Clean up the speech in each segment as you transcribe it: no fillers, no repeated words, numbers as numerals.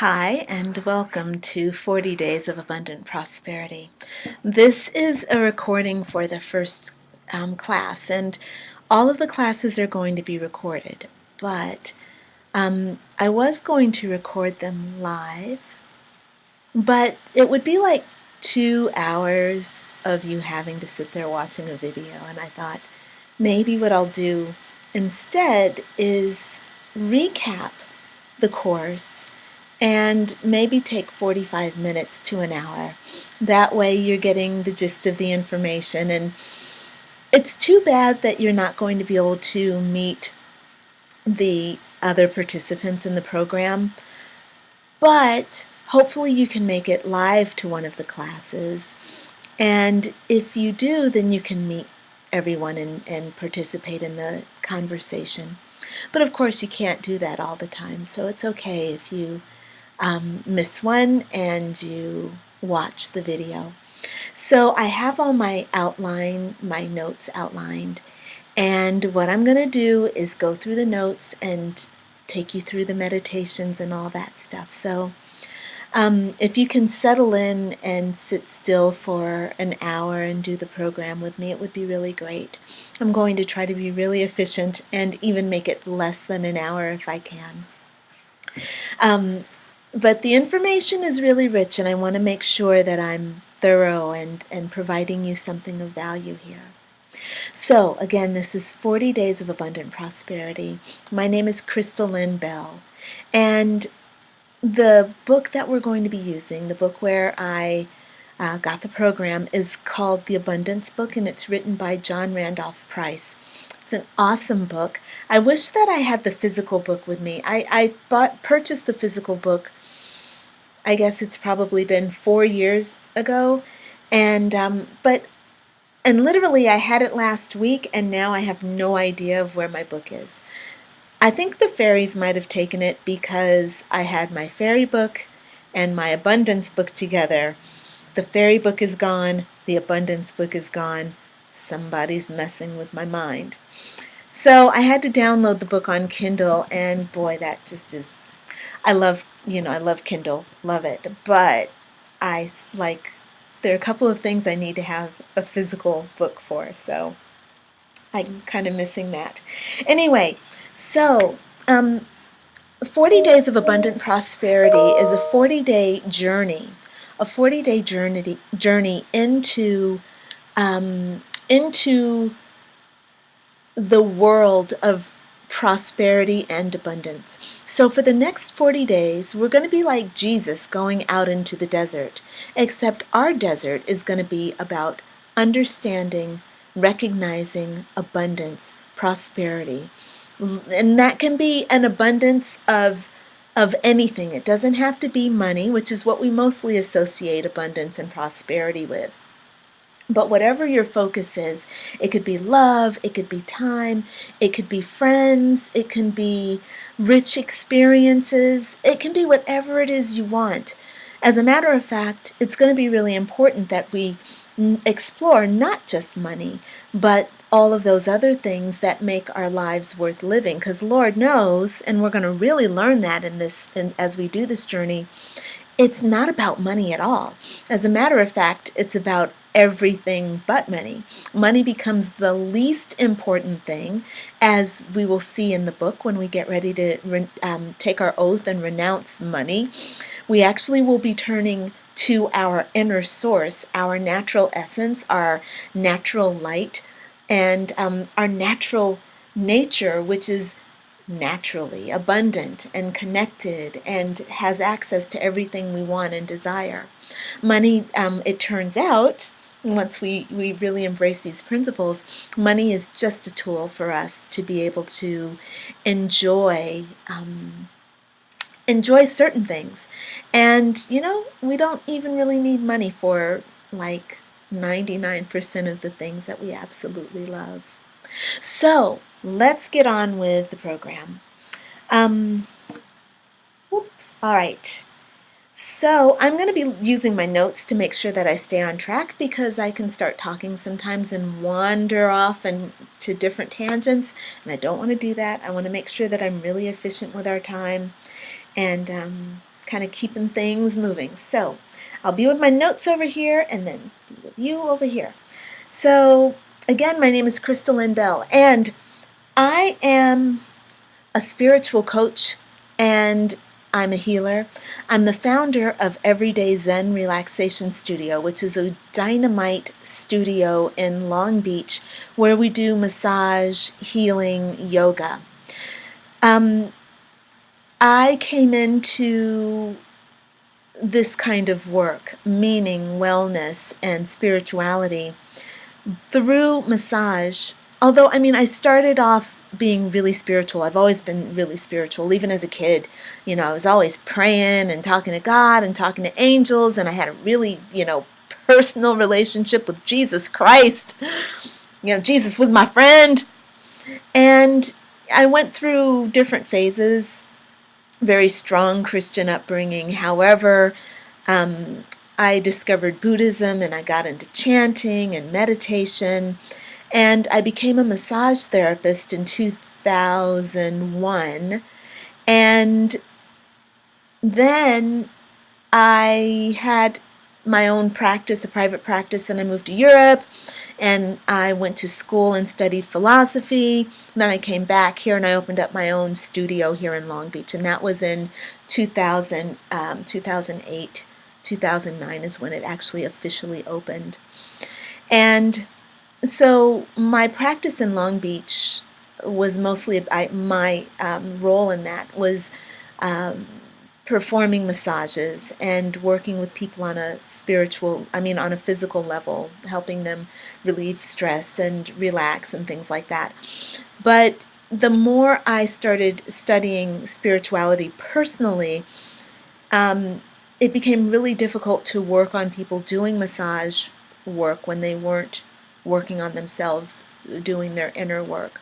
Hi, and welcome to 40 Days of Abundant Prosperity. This is a recording for the first class, and all of the classes are going to be recorded, but I was going to record them live, but it would be like 2 hours of you having to sit there watching a video, and I thought maybe what I'll do instead is recap the course and maybe take 45 minutes to an hour. That way you're getting the gist of the information, and it's too bad that you're not going to be able to meet the other participants in the program, but hopefully you can make it live to one of the classes, and if you do, then you can meet everyone and participate in the conversation. But of course you can't do that all the time, so it's okay if you miss one and you watch the video. So I have all my notes outlined, and what I'm going to do is go through the notes and take you through the meditations and all that stuff. So if you can settle in and sit still for an hour and do the program with me, it would be really great. I'm going to try to be really efficient and even make it less than an hour if I can. But the information is really rich, and I want to make sure that I'm thorough and providing you something of value here. So, again, this is 40 Days of Abundant Prosperity. My name is Crystal Lynn Bell, and the book that we're going to be using, the book where I got the program, is called The Abundance Book, and it's written by John Randolph Price. It's an awesome book. I wish that I had the physical book with me. I purchased the physical book, I guess it's probably been 4 years ago, and literally I had it last week, and now I have no idea of where my book is. I think the fairies might have taken it because I had my fairy book and my abundance book together. The fairy book is gone, the abundance book is gone. Somebody's messing with my mind. So I had to download the book on Kindle, and boy, that just is, I love Kindle, love it, but there are a couple of things I need to have a physical book for, so I'm kind of missing that. Anyway, so 40 Days of Abundant Prosperity is a 40-day journey, journey into the world of prosperity and abundance. So for the next 40 days, we're going to be like Jesus going out into the desert, except our desert is going to be about understanding, recognizing abundance, prosperity. And that can be an abundance of anything. It doesn't have to be money, which is what we mostly associate abundance and prosperity with. But whatever your focus is, it could be love, it could be time, it could be friends, it can be rich experiences, it can be whatever it is you want. As a matter of fact, it's going to be really important that we explore not just money, but all of those other things that make our lives worth living. Because Lord knows, and we're going to really learn that as we do this journey, it's not about money at all. As a matter of fact, it's about everything but money. Money becomes the least important thing, as we will see in the book when we get ready to take our oath and renounce money. We actually will be turning to our inner source, our natural essence, our natural light, and our natural nature, which is naturally abundant and connected and has access to everything we want and desire. Money, it turns out, once we really embrace these principles, money is just a tool for us to be able to enjoy certain things. And, we don't even really need money for like 99% of the things that we absolutely love. So let's get on with the program. All right. So I'm going to be using my notes to make sure that I stay on track, because I can start talking sometimes and wander off to different tangents, and I don't want to do that. I want to make sure that I'm really efficient with our time and kind of keeping things moving. So I'll be with my notes over here and then be with you over here. So again, my name is Crystal Lynn Bell, and I am a spiritual coach, and I'm a healer. I'm the founder of Everyday Zen Relaxation Studio, which is a dynamite studio in Long Beach where we do massage, healing, yoga. I came into this kind of work, meaning wellness and spirituality, through massage. Although, I started off being really spiritual. I've always been really spiritual, even as a kid. I was always praying and talking to God and talking to angels, and I had a really, personal relationship with Jesus Christ. Jesus was my friend. And I went through different phases, very strong Christian upbringing. However, I discovered Buddhism, and I got into chanting and meditation, and I became a massage therapist in 2001. And then I had my own practice, a private practice, and I moved to Europe, and I went to school and studied philosophy. Then I came back here and I opened up my own studio here in Long Beach, and that was in 2008, 2009 is when it actually officially opened. And so my practice in Long Beach was mostly, my role in that was performing massages and working with people on a on a physical level, helping them relieve stress and relax and things like that. But the more I started studying spirituality personally, it became really difficult to work on people doing massage work when they weren't working on themselves, doing their inner work.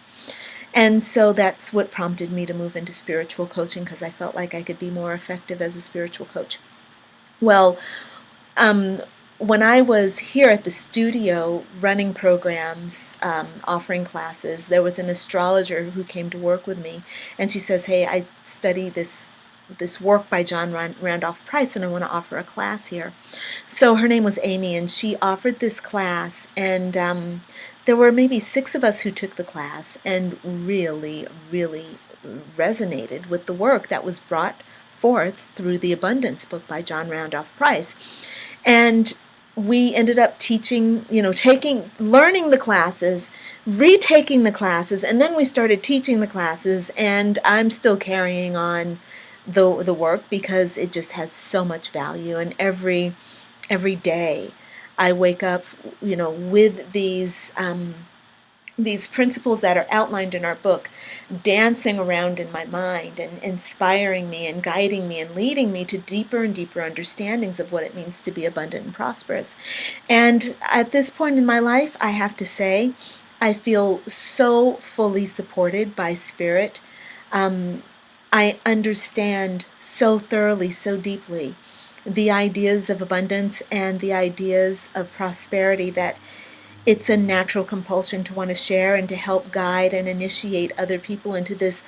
And so that's what prompted me to move into spiritual coaching, because I felt like I could be more effective as a spiritual coach. Well, when I was here at the studio running programs, offering classes, there was an astrologer who came to work with me, and she says, "Hey, I study this work by John Randolph Price, and I want to offer a class here." So her name was Amy, and she offered this class, and there were maybe 6 of us who took the class and really, really resonated with the work that was brought forth through the Abundance book by John Randolph Price. And we ended up teaching, learning the classes, retaking the classes, and then we started teaching the classes, and I'm still carrying on the work because it just has so much value. And every day I wake up, with these principles that are outlined in our book dancing around in my mind and inspiring me and guiding me and leading me to deeper and deeper understandings of what it means to be abundant and prosperous. And at this point in my life, I have to say, I feel so fully supported by Spirit. I understand so thoroughly, so deeply the ideas of abundance and the ideas of prosperity that it's a natural compulsion to want to share and to help guide and initiate other people into this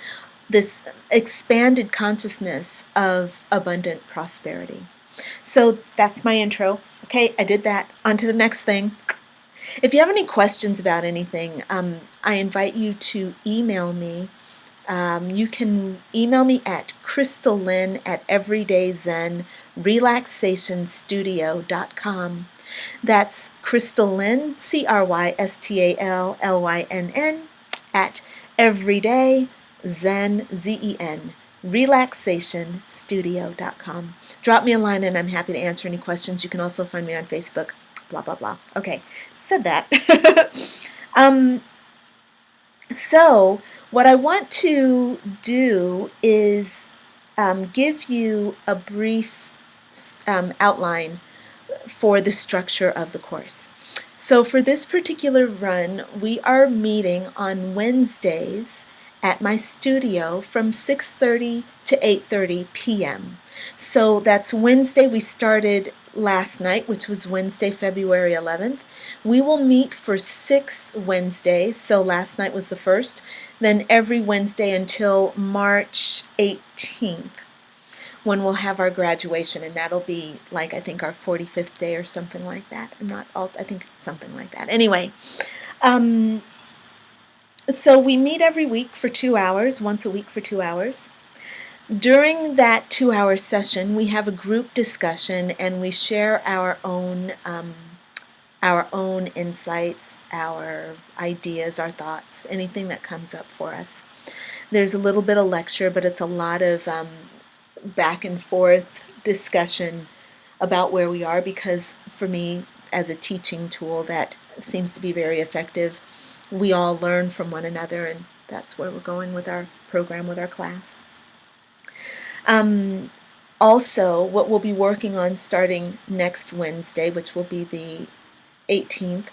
expanded consciousness of abundant prosperity. So that's my intro. Okay, I did that. On to the next thing. If you have any questions about anything, I invite you to email me. You can email me at crystallyn@everydayzenrelaxationstudio.com. That's Crystal Lynn, CrystalLynn, at Everyday Zen, Zen, relaxationstudio.com. Drop me a line and I'm happy to answer any questions. You can also find me on Facebook, blah, blah, blah. Okay, said that. So what I want to do is give you a brief outline for the structure of the course. So for this particular run, we are meeting on Wednesdays at my studio from 6:30 to 8:30 p.m. So that's Wednesday. We started last night, which was Wednesday, February 11th. We will meet for 6 Wednesdays, so last night was the first, then every Wednesday until March 18th. when we'll have our graduation, and that'll be like, I think, our 45th day or something like that. I think something like that. Anyway, so we meet every week for 2 hours, once a week for 2 hours. During that 2-hour session, we have a group discussion and we share our own insights, our ideas, our thoughts, anything that comes up for us. There's a little bit of lecture, but it's a lot of back and forth discussion about where we are, because for me, as a teaching tool, that seems to be very effective. We all learn from one another, and that's where we're going with our program, with our class. Also, what we'll be working on starting next Wednesday, which will be the 18th,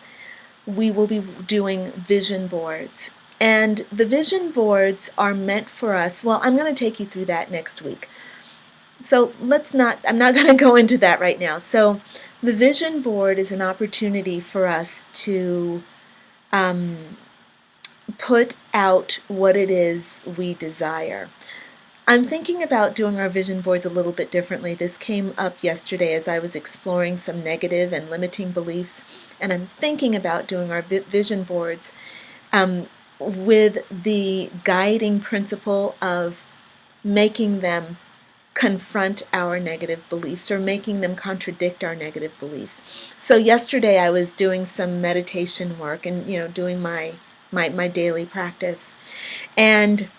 we will be doing vision boards. And the vision boards are meant for us, well, I'm going to take you through that next week. So I'm not going to go into that right now. So the vision board is an opportunity for us to put out what it is we desire. I'm thinking about doing our vision boards a little bit differently. This came up yesterday as I was exploring some negative and limiting beliefs, and I'm thinking about doing our vision boards with the guiding principle of making them confront our negative beliefs or making them contradict our negative beliefs. So yesterday I was doing some meditation work and doing my daily practice, and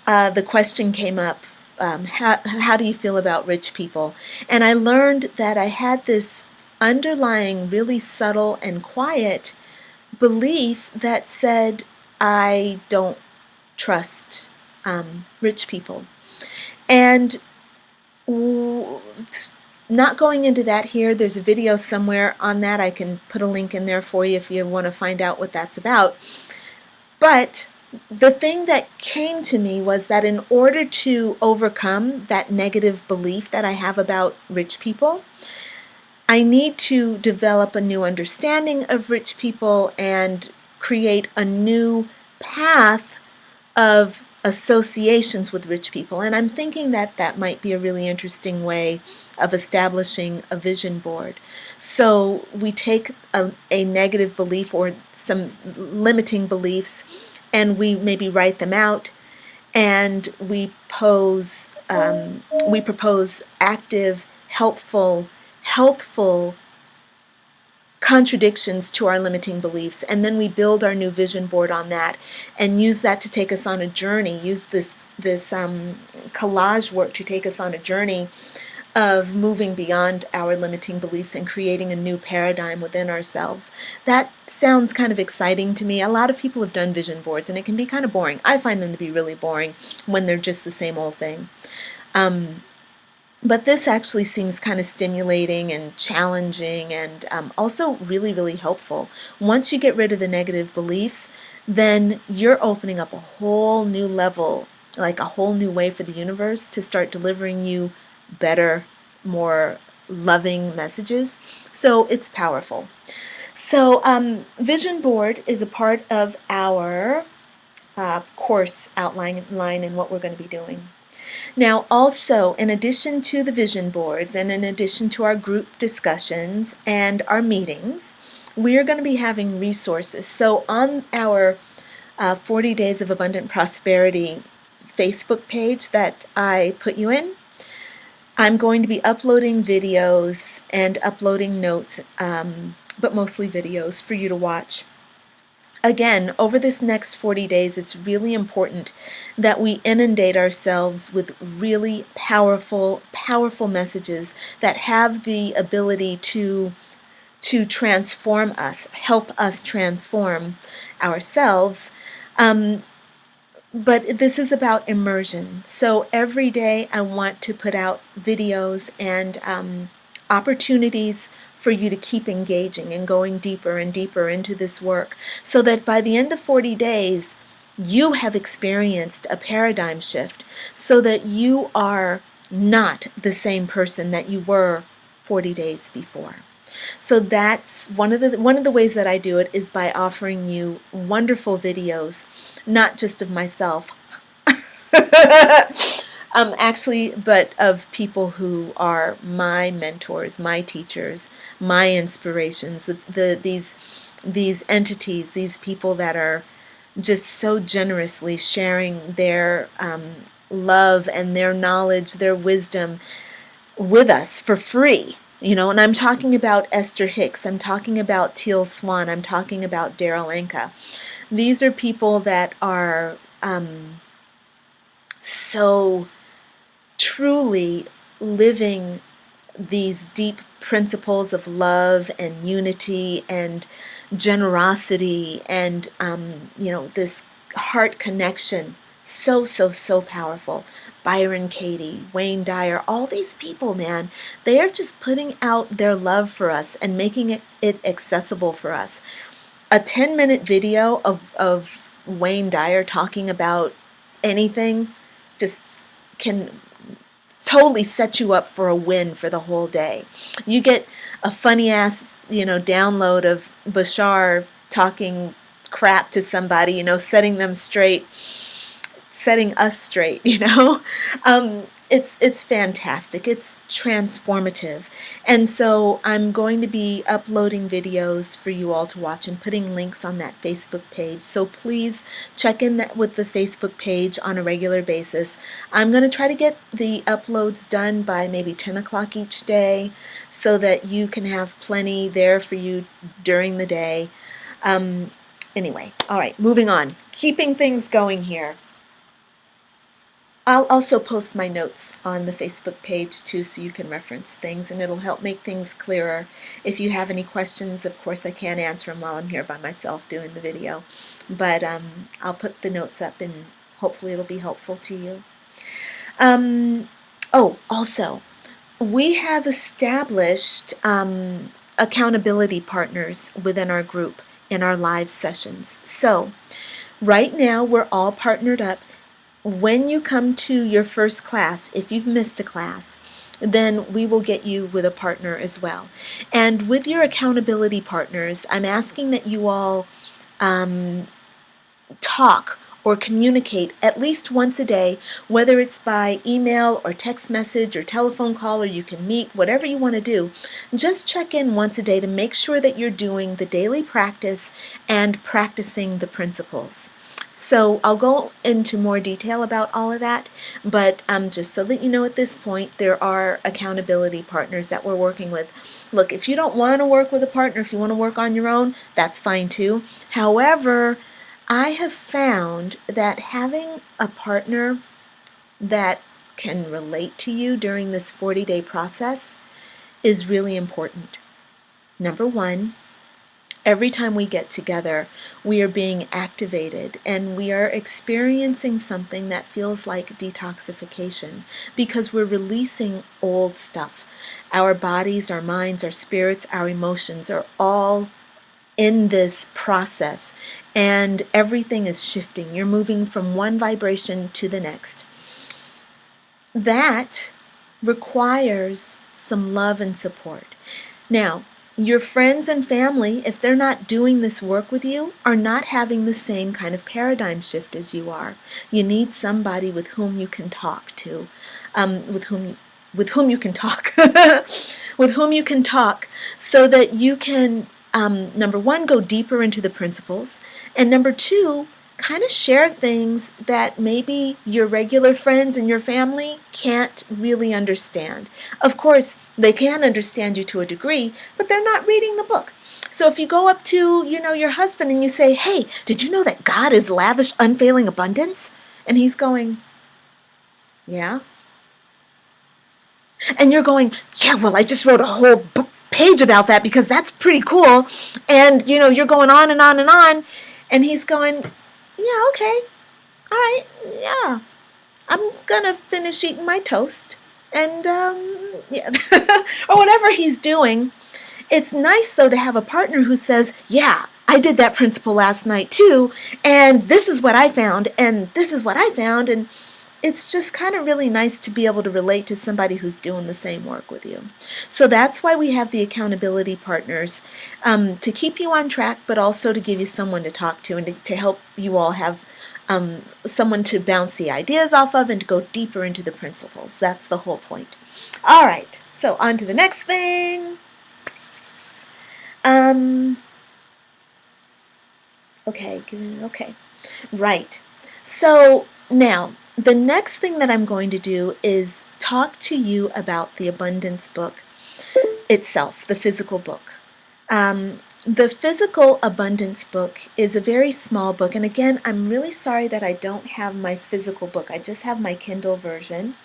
the question came up, how do you feel about rich people? And I learned that I had this underlying, really subtle and quiet belief that said, I don't trust rich people. And not going into that here, there's a video somewhere on that. I can put a link in there for you if you want to find out what that's about. But the thing that came to me was that in order to overcome that negative belief that I have about rich people, I need to develop a new understanding of rich people and create a new path of associations with rich people. And I'm thinking that that might be a really interesting way of establishing a vision board. So we take a negative belief or some limiting beliefs, and we maybe write them out, and we propose active, helpful, healthful contradictions to our limiting beliefs, and then we build our new vision board on that and use that to take us on a journey, use this collage work to take us on a journey of moving beyond our limiting beliefs and creating a new paradigm within ourselves. That sounds kind of exciting to me. A lot of people have done vision boards and it can be kind of boring. I find them to be really boring when they're just the same old thing. But this actually seems kind of stimulating and challenging and also really, really helpful. Once you get rid of the negative beliefs, then you're opening up a whole new level, like a whole new way for the universe to start delivering you better, more loving messages. So it's powerful. So Vision Board is a part of our course outline and what we're going to be doing. Now also, in addition to the vision boards and in addition to our group discussions and our meetings, we are going to be having resources. So on our 40 Days of Abundant Prosperity Facebook page that I put you in, I'm going to be uploading videos and uploading notes, but mostly videos for you to watch. Again, over this next 40 days, it's really important that we inundate ourselves with really powerful, powerful messages that have the ability to transform us, help us transform ourselves. But this is about immersion. So every day I want to put out videos and opportunities for you to keep engaging and going deeper and deeper into this work, so that by the end of 40 days, you have experienced a paradigm shift, so that you are not the same person that you were 40 days before. So that's one of the ways that I do it, is by offering you wonderful videos, not just of myself, Actually, but of people who are my mentors, my teachers, my inspirations, these entities, these people that are just so generously sharing their love and their knowledge, their wisdom with us for free. And I'm talking about Esther Hicks, I'm talking about Teal Swan, I'm talking about Daryl Anka. These are people that are so truly living these deep principles of love and unity and generosity and this heart connection. So powerful. Byron Katie, Wayne Dyer, all these people, man, they are just putting out their love for us and making it accessible for us. A 10-minute video of Wayne Dyer talking about anything just can totally set you up for a win for the whole day. You get a funny ass, download of Bashar talking crap to somebody, setting them straight, setting us straight, it's fantastic. It's transformative. And so I'm going to be uploading videos for you all to watch and putting links on that Facebook page. So please check in with the Facebook page on a regular basis. I'm going to try to get the uploads done by maybe 10 o'clock each day so that you can have plenty there for you during the day. Anyway, all right, moving on. Keeping things going here. I'll also post my notes on the Facebook page too, so you can reference things, and it'll help make things clearer. If you have any questions, of course I can't answer them while I'm here by myself doing the video, but I'll put the notes up and hopefully it'll be helpful to you. Also, we have established accountability partners within our group in our live sessions. So right now we're all partnered up. When you come to your first class, if you've missed a class, then we will get you with a partner as well. And with your accountability partners, I'm asking that you all talk or communicate at least once a day, whether it's by email or text message or telephone call, or you can meet, whatever you want to do. Just check in once a day to make sure that you're doing the daily practice and practicing the principles. So I'll go into more detail about all of that, but just so that you know at this point, there are accountability partners that we're working with. Look, if you don't want to work with a partner, if you want to work on your own, that's fine too. However, I have found that having a partner that can relate to you during this 40-day process is really important. Number one, every time we get together, we are being activated and we are experiencing something that feels like detoxification because we're releasing old stuff. Our bodies, our minds, our spirits, our emotions are all in this process, and everything is shifting. You're moving from one vibration to the next. That requires some love and support. Now, your friends and family, if they're not doing this work with you, are not having the same kind of paradigm shift as you are. You need somebody with whom you can talk to, with whom you can talk, with whom you can talk, so that you can, number one, go deeper into the principles, and number two, kind of share things that maybe your regular friends and your family can't really understand. Of course, they can understand you to a degree, but they're not reading the book. So if you go up to, your husband and you say, "Hey, did you know that God is lavish, unfailing abundance?" And he's going, "Yeah." And you're going, "Yeah, well, I just wrote a whole page about that because that's pretty cool." And, you're going on and on and on. And he's going, "Yeah, okay. All right. Yeah. I'm going to finish eating my toast." And, yeah, or whatever he's doing. It's nice, though, to have a partner who says, "Yeah, I did that principle last night, too. And this is what I found. And this is what I found." And it's just kind of really nice to be able to relate to somebody who's doing the same work with you. So that's why we have the accountability partners, to keep you on track, but also to give you someone to talk to and to help you all have someone to bounce the ideas off of and to go deeper into the principles. That's the whole point. All right, so on to the next thing. Okay. Right. So now, the next thing that I'm going to do is talk to you about the abundance book itself, the physical book. The physical abundance book is a very small book, and again, I'm really sorry that I don't have my physical book. I just have my Kindle version.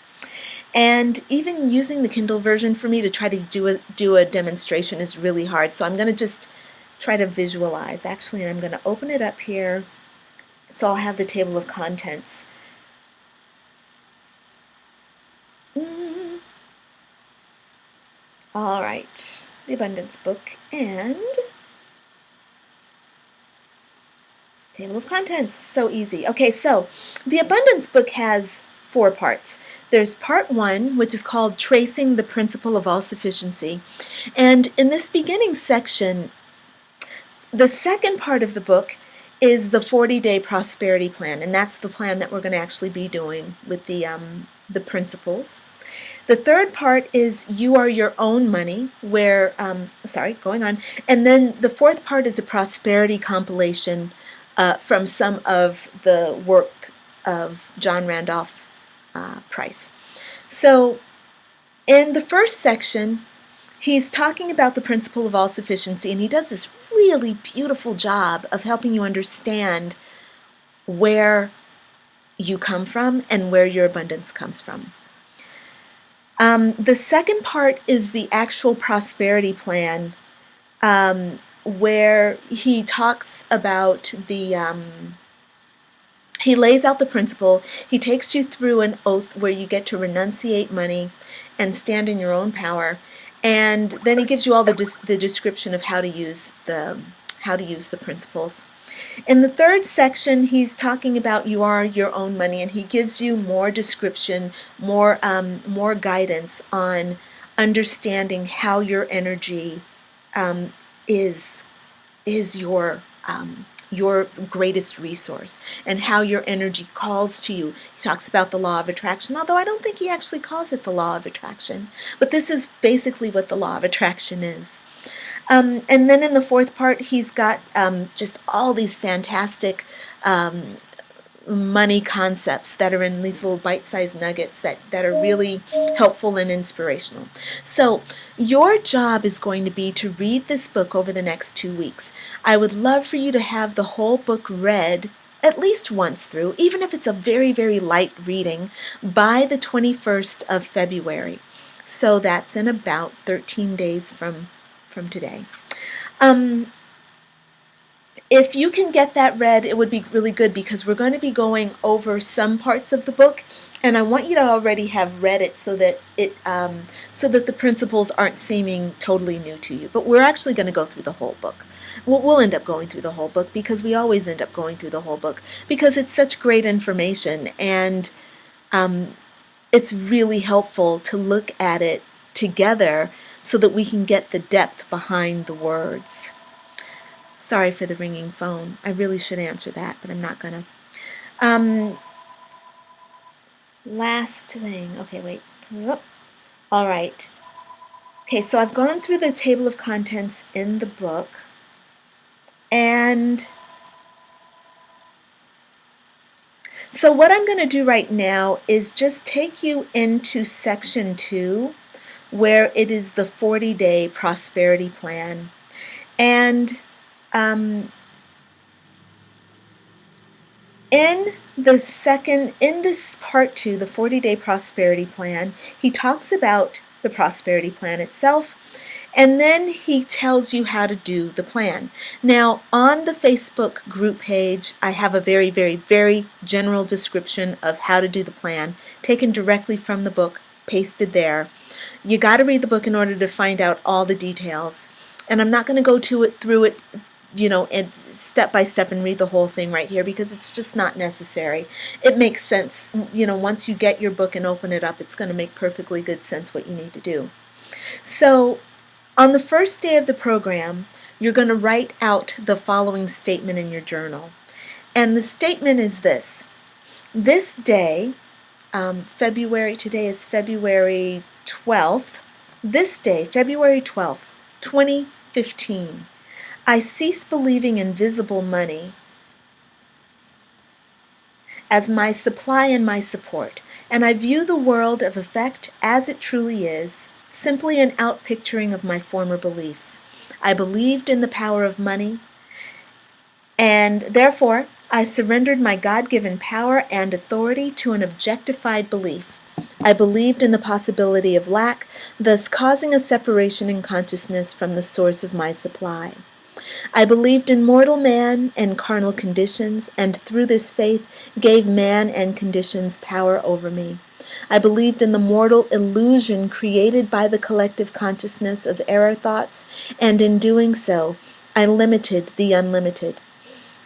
And even using the Kindle version for me to try to do a demonstration is really hard. So I'm going to just try to visualize. Actually, I'm going to open it up here. So I'll have the table of contents. All right, the abundance book and table of contents. So easy. Okay, so the abundance book has 4 parts. There's part 1, which is called Tracing the Principle of All-Sufficiency. And in this beginning section, the second part of the book is the 40-day prosperity plan, and that's the plan that we're going to actually be doing with the principles. The third part is You Are Your Own Money, where, going on. And then the fourth part is a prosperity compilation from some of the work of John Randolph Price. So in the first section, he's talking about the principle of all sufficiency, and he does this really beautiful job of helping you understand where you come from and where your abundance comes from. The second part is the actual prosperity plan, where he talks about he lays out the principle. He takes you through an oath where you get to renunciate money and stand in your own power, and then he gives you all the description of how to use the principles. In the third section, he's talking about You Are Your Own Money, and he gives you more description, more guidance on understanding how your energy is your greatest resource, and how your energy calls to you. He talks about the law of attraction, although I don't think he actually calls it the law of attraction, but this is basically what the law of attraction is. And then in the fourth part, he's got just all these fantastic money concepts that are in these little bite-sized nuggets that are really helpful and inspirational. So your job is going to be to read this book over the next 2 weeks. I would love for you to have the whole book read at least once through, even if it's a very, very light reading, by the 21st of February. So that's in about 13 days from today. If you can get that read, it would be really good, because we're going to be going over some parts of the book, and I want you to already have read it so that the principles aren't seeming totally new to you. But we're actually going to go through the whole book. We'll end up going through the whole book, because we always end up going through the whole book, because it's such great information, and it's really helpful to look at it together so that we can get the depth behind the words. Sorry for the ringing phone. I really should answer that, but I'm not gonna. Last thing. Okay, wait. All right. Okay, so I've gone through the table of contents in the book, and so what I'm going to do right now is just take you into section 2, where it is the 40-day prosperity plan. And in this part 2, the 40-day prosperity plan, he talks about the prosperity plan itself, and then he tells you how to do the plan. Now, on the Facebook group page, I have a very, very, very general description of how to do the plan, taken directly from the book, pasted there. You got to read the book in order to find out all the details. And I'm not going to go through it, and step by step and read the whole thing right here, because it's just not necessary. It makes sense, once you get your book and open it up, it's going to make perfectly good sense what you need to do. So on the first day of the program, you're going to write out the following statement in your journal. And the statement is this. This day, today is February 12th. This day, February 12th, 2015, I cease believing in visible money as my supply and my support, and I view the world of effect as it truly is, simply an outpicturing of my former beliefs. I believed in the power of money, and therefore I surrendered my God-given power and authority to an objectified belief. I believed in the possibility of lack, thus causing a separation in consciousness from the source of my supply. I believed in mortal man and carnal conditions, and through this faith gave man and conditions power over me. I believed in the mortal illusion created by the collective consciousness of error thoughts, and in doing so, I limited the unlimited.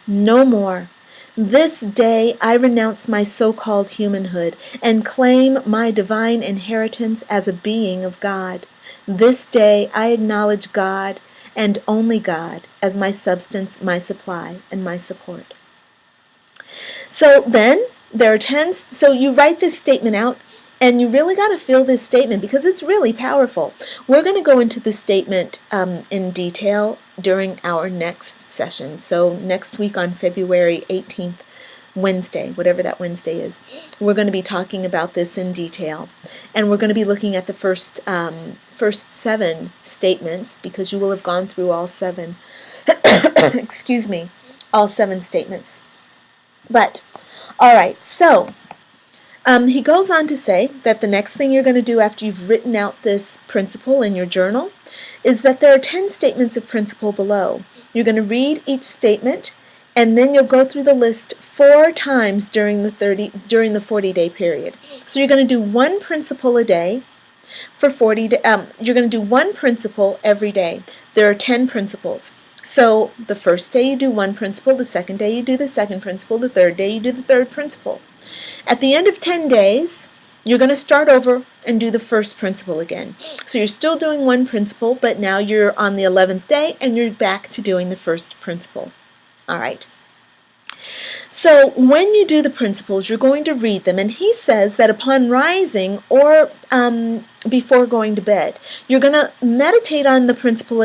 No more. This day I renounce my so-called humanhood and claim my divine inheritance as a being of God. This day I acknowledge God and only God as my substance, my supply, and my support. So then there are 10, so you write this statement out, and you really got to feel this statement because it's really powerful. We're going to go into the statement in detail during our next session. So next week on February 18th, Wednesday, whatever that Wednesday is, we're going to be talking about this in detail. And we're going to be looking at the first 7 statements because you will have gone through all 7, excuse me, all 7 statements. But, all right, so he goes on to say that the next thing you're going to do after you've written out this principle in your journal is that there are 10 statements of principle below. You're going to read each statement, and then you'll go through the list 4 times during the 40-day period. So you're going to do 1 principle a day for 40 days. You're going to do 1 principle every day. There are 10 principles. So the first day you do 1 principle, the second day you do the second principle, the third day you do the third principle. At the end of 10 days, you're going to start over and do the first principle again. So you're still doing 1 principle, but now you're on the 11th day and you're back to doing the first principle. All right. So when you do the principles, you're going to read them, and he says that upon rising or before going to bed, you're going to meditate on the principle for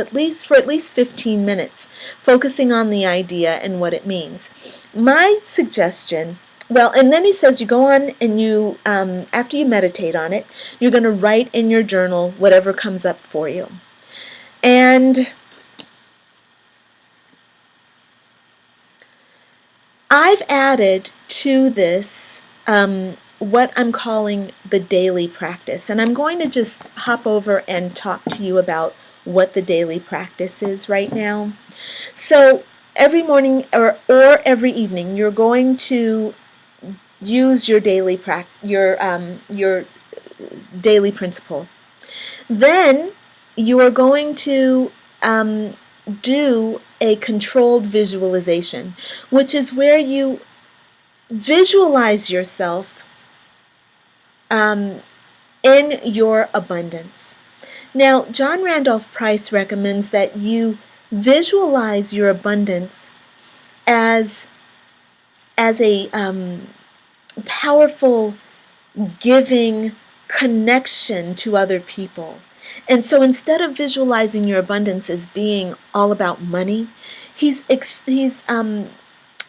at least 15 minutes, focusing on the idea and what it means. My suggestion, and then he says you go on and you, after you meditate on it, you're going to write in your journal whatever comes up for you. And I've added to this what I'm calling the daily practice, and I'm going to just hop over and talk to you about what the daily practice is right now. So every morning or every evening, you're going to use your daily your daily principle. Then you are going to do a controlled visualization, which is where you visualize yourself in your abundance. Now, John Randolph Price recommends that you visualize your abundance as a powerful, giving connection to other people. And so instead of visualizing your abundance as being all about money, he's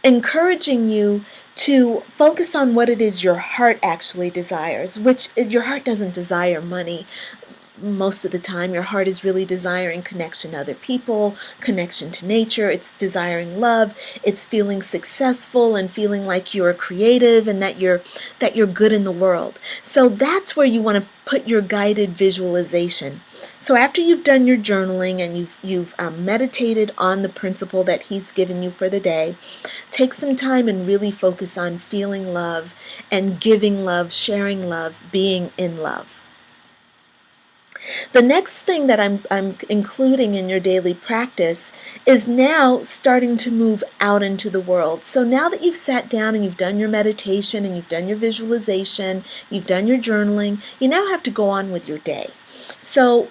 encouraging you to focus on what it is your heart actually desires, which your heart doesn't desire money. Most of the time, your heart is really desiring connection to other people, connection to nature. It's desiring love. It's feeling successful and feeling like you're creative and that you're good in the world. So that's where you want to put your guided visualization. So after you've done your journaling and you've meditated on the principle that he's given you for the day, take some time and really focus on feeling love and giving love, sharing love, being in love. The next thing that I'm including in your daily practice is now starting to move out into the world. So now that you've sat down and you've done your meditation and you've done your visualization, you've done your journaling, you now have to go on with your day. So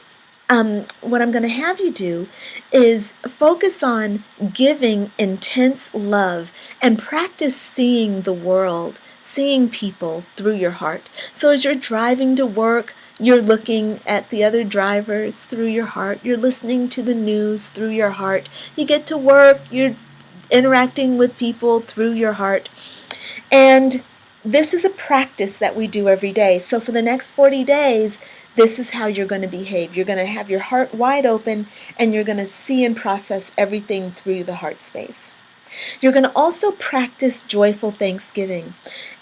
what I'm going to have you do is focus on giving intense love and practice seeing the world, seeing people through your heart. So as you're driving to work, you're looking at the other drivers through your heart. You're listening to the news through your heart. You get to work, you're interacting with people through your heart. And this is a practice that we do every day. So for the next 40 days, this is how you're going to behave. You're going to have your heart wide open and you're going to see and process everything through the heart space. You're going to also practice joyful thanksgiving.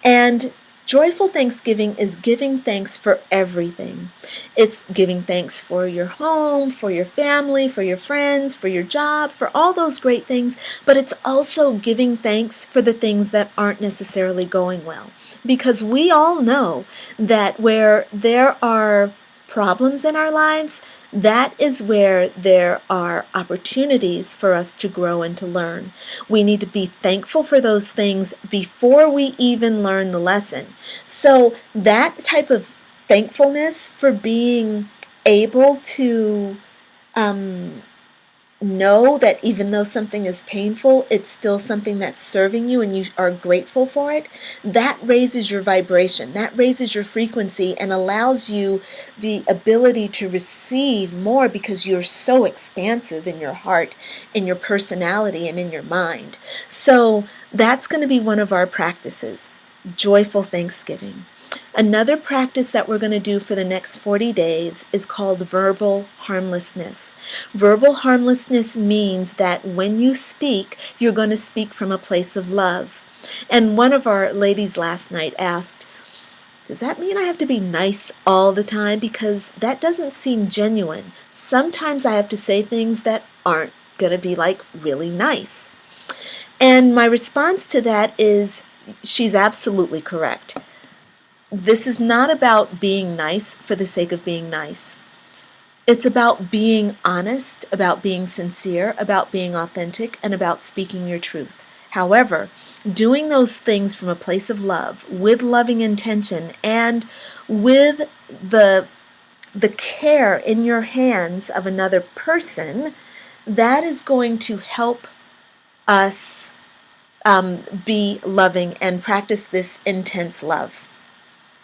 And joyful thanksgiving is giving thanks for everything. It's giving thanks for your home, for your family, for your friends, for your job, for all those great things, but it's also giving thanks for the things that aren't necessarily going well. Because we all know that where there are problems in our lives, that is where there are opportunities for us to grow and to learn. We need to be thankful for those things before we even learn the lesson. So that type of thankfulness for being able to know that even though something is painful, it's still something that's serving you and you are grateful for it, that raises your vibration, that raises your frequency and allows you the ability to receive more because you're so expansive in your heart, in your personality, and in your mind. So that's going to be one of our practices, joyful Thanksgiving. Another practice that we're going to do for the next 40 days is called verbal harmlessness. Verbal harmlessness means that when you speak, you're going to speak from a place of love. And one of our ladies last night asked, does that mean I have to be nice all the time? Because that doesn't seem genuine. Sometimes I have to say things that aren't going to be like really nice. And my response to that is, she's absolutely correct. This is not about being nice for the sake of being nice. It's about being honest, about being sincere, about being authentic, and about speaking your truth. However, doing those things from a place of love, with loving intention, and with the care in your hands of another person, that is going to help us be loving and practice this intense love.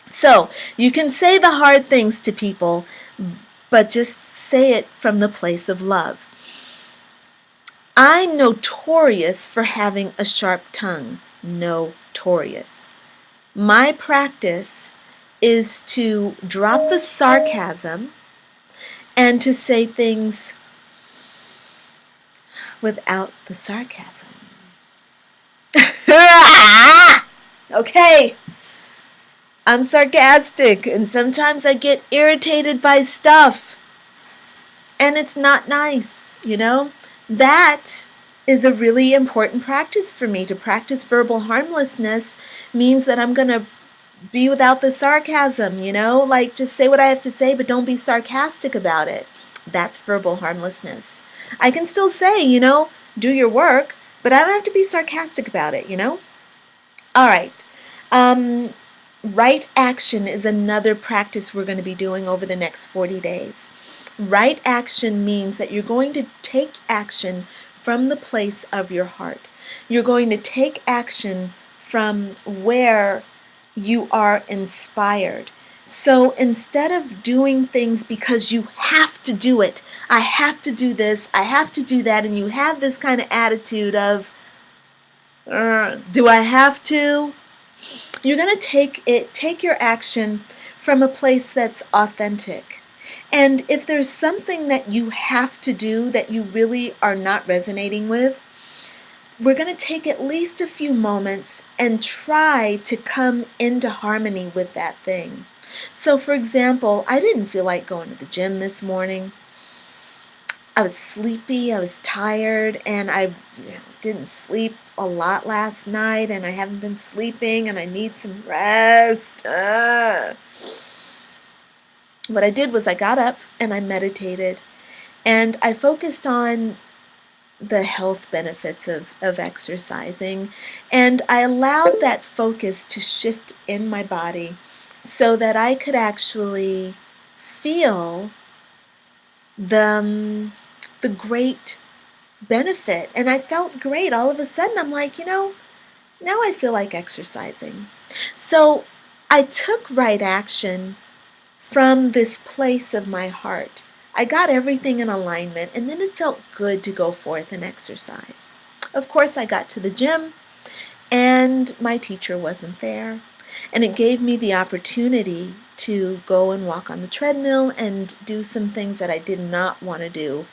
So you can say the hard things to people, but just say it from the place of love. I'm notorious for having a sharp tongue. Notorious. My practice is to drop the sarcasm and to say things without the sarcasm. Okay. I'm sarcastic, and sometimes I get irritated by stuff, and it's not nice, you know? That is a really important practice for me. To practice verbal harmlessness means that I'm going to be without the sarcasm, you know? Like, just say what I have to say, but don't be sarcastic about it. That's verbal harmlessness. I can still say, you know, do your work, but I don't have to be sarcastic about it, you know? All right. Right action is another practice we're going to be doing over the next 40 days. Right action means that you're going to take action from the place of your heart. You're going to take action from where you are inspired. So instead of doing things because you have to do it, I have to do this, I have to do that, and you have this kind of attitude of, do I have to? You're going to take your action from a place that's authentic. And if there's something that you have to do that you really are not resonating with, we're going to take at least a few moments and try to come into harmony with that thing. So, for example, I didn't feel like going to the gym this morning. I was sleepy, I was tired, and I didn't sleep a lot last night, and I haven't been sleeping, and I need some rest. What I did was I got up and I meditated, and I focused on the health benefits of exercising, and I allowed that focus to shift in my body so that I could actually feel the great benefit. And I felt great. All of a sudden, I'm like, now I feel like exercising. So I took right action from this place of my heart. I got everything in alignment, and then it felt good to go forth and exercise. Of course, I got to the gym, and my teacher wasn't there. And it gave me the opportunity to go and walk on the treadmill and do some things that I did not want to do.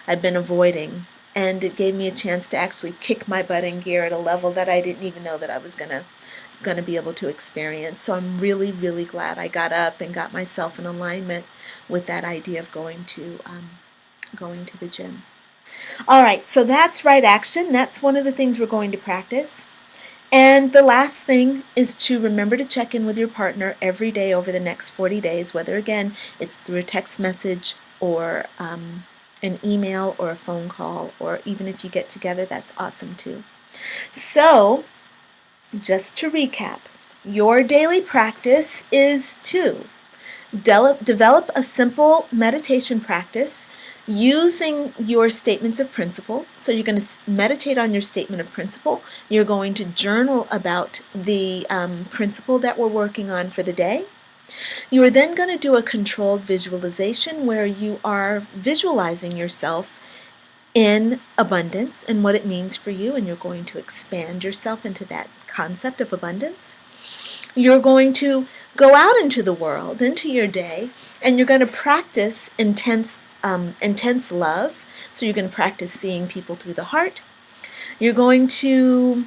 I've been avoiding. And it gave me a chance to actually kick my butt in gear at a level that I didn't even know that I was gonna be able to experience. So I'm really, really glad I got up and got myself in alignment with that idea of going to the gym. All right, so that's right action. That's one of the things we're going to practice. And the last thing is to remember to check in with your partner every day over the next 40 days, whether, again, it's through a text message or an email or a phone call, or even if you get together, that's awesome too. So, just to recap, your daily practice is to develop a simple meditation practice using your statements of principle. So you're going to meditate on your statement of principle. You're going to journal about the principle that we're working on for the day. You are then going to do a controlled visualization where you are visualizing yourself in abundance and what it means for you, and you're going to expand yourself into that concept of abundance. You're going to go out into the world, into your day, and you're going to practice intense love. So you're going to practice seeing people through the heart. You're going to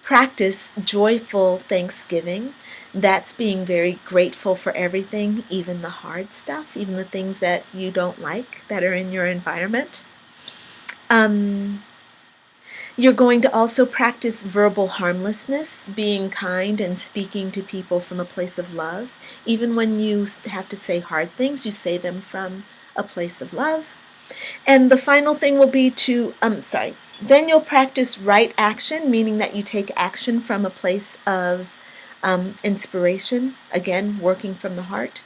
practice joyful thanksgiving. That's being very grateful for everything, even the hard stuff, even the things that you don't like that are in your environment. You're going to also practice verbal harmlessness, being kind and speaking to people from a place of love. Even when you have to say hard things, you say them from a place of love. And the final thing will be then you'll practice right action, meaning that you take action from a place of inspiration, again, working from the heart.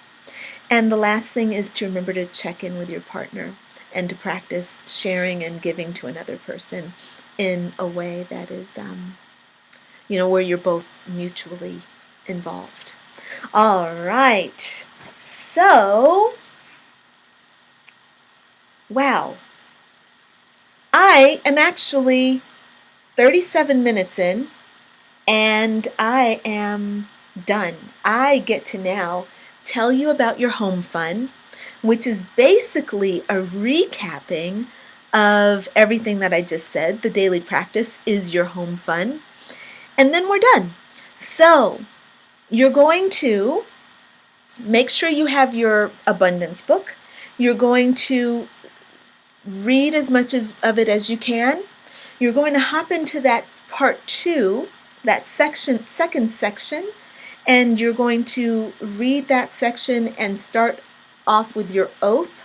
And the last thing is to remember to check in with your partner and to practice sharing and giving to another person in a way that is, where you're both mutually involved. All right. So, wow. I am actually 37 minutes in, and I am done. I get to now tell you about your home fun, which is basically a recapping of everything that I just said. The daily practice is your home fun. And then we're done. So you're going to make sure you have your abundance book. You're going to read as much of it as you can. You're going to hop into that part 2, that second section, and you're going to read that section and start off with your oath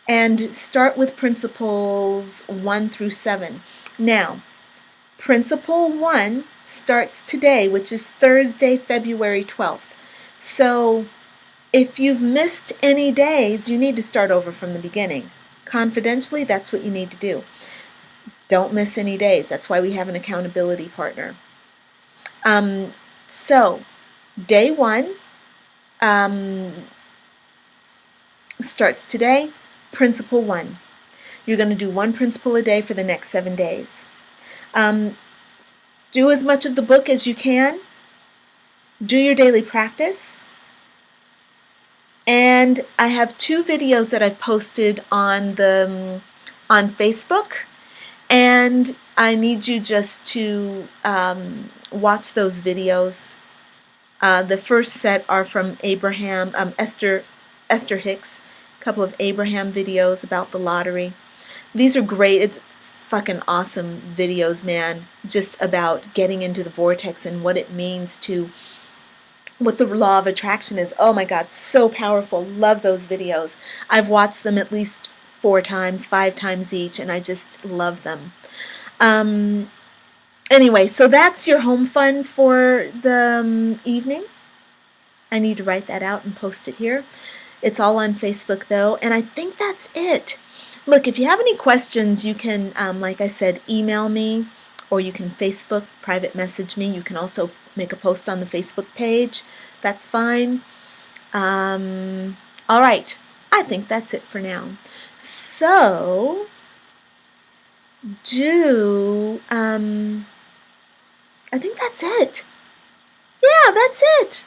and start with principles 1 through 7. Now, principle 1 starts today, which is Thursday, February 12th. So if you've missed any days, you need to start over from the beginning. Confidentially, that's what you need to do. Don't miss any days. That's why we have an accountability partner. So, day 1 starts today. Principle 1. You're going to do 1 principle a day for the next 7 days. Do as much of the book as you can. Do your daily practice. And I have 2 videos that I've posted on Facebook, and I need you just to watch those videos. The first set are from Esther Hicks, a couple of Abraham videos about the lottery. These are great. It's fucking awesome videos, man, just about getting into the vortex and what it means to what the law of attraction is. Oh my God, so powerful. Love those videos. I've watched them at least 4 times, 5 times each, and I just love them. Anyway, so that's your home fun for the evening. I need to write that out and post it here. It's all on Facebook, though, and I think that's it. Look, if you have any questions, you can, like I said, email me, or you can Facebook private message me. You can also make a post on the Facebook page. That's fine. All right. I think that's it for now. So, I think that's it. Yeah, that's it.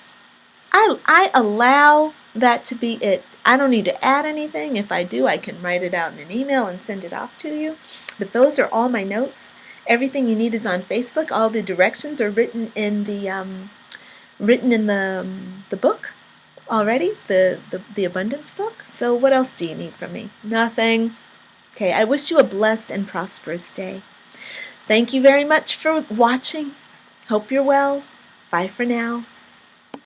I allow that to be it. I don't need to add anything. If I do, I can write it out in an email and send it off to you. But those are all my notes. Everything you need is on Facebook. All the directions are written in the book already, the abundance book. So what else do you need from me? Nothing. Okay, I wish you a blessed and prosperous day. Thank you very much for watching. Hope you're well. Bye for now.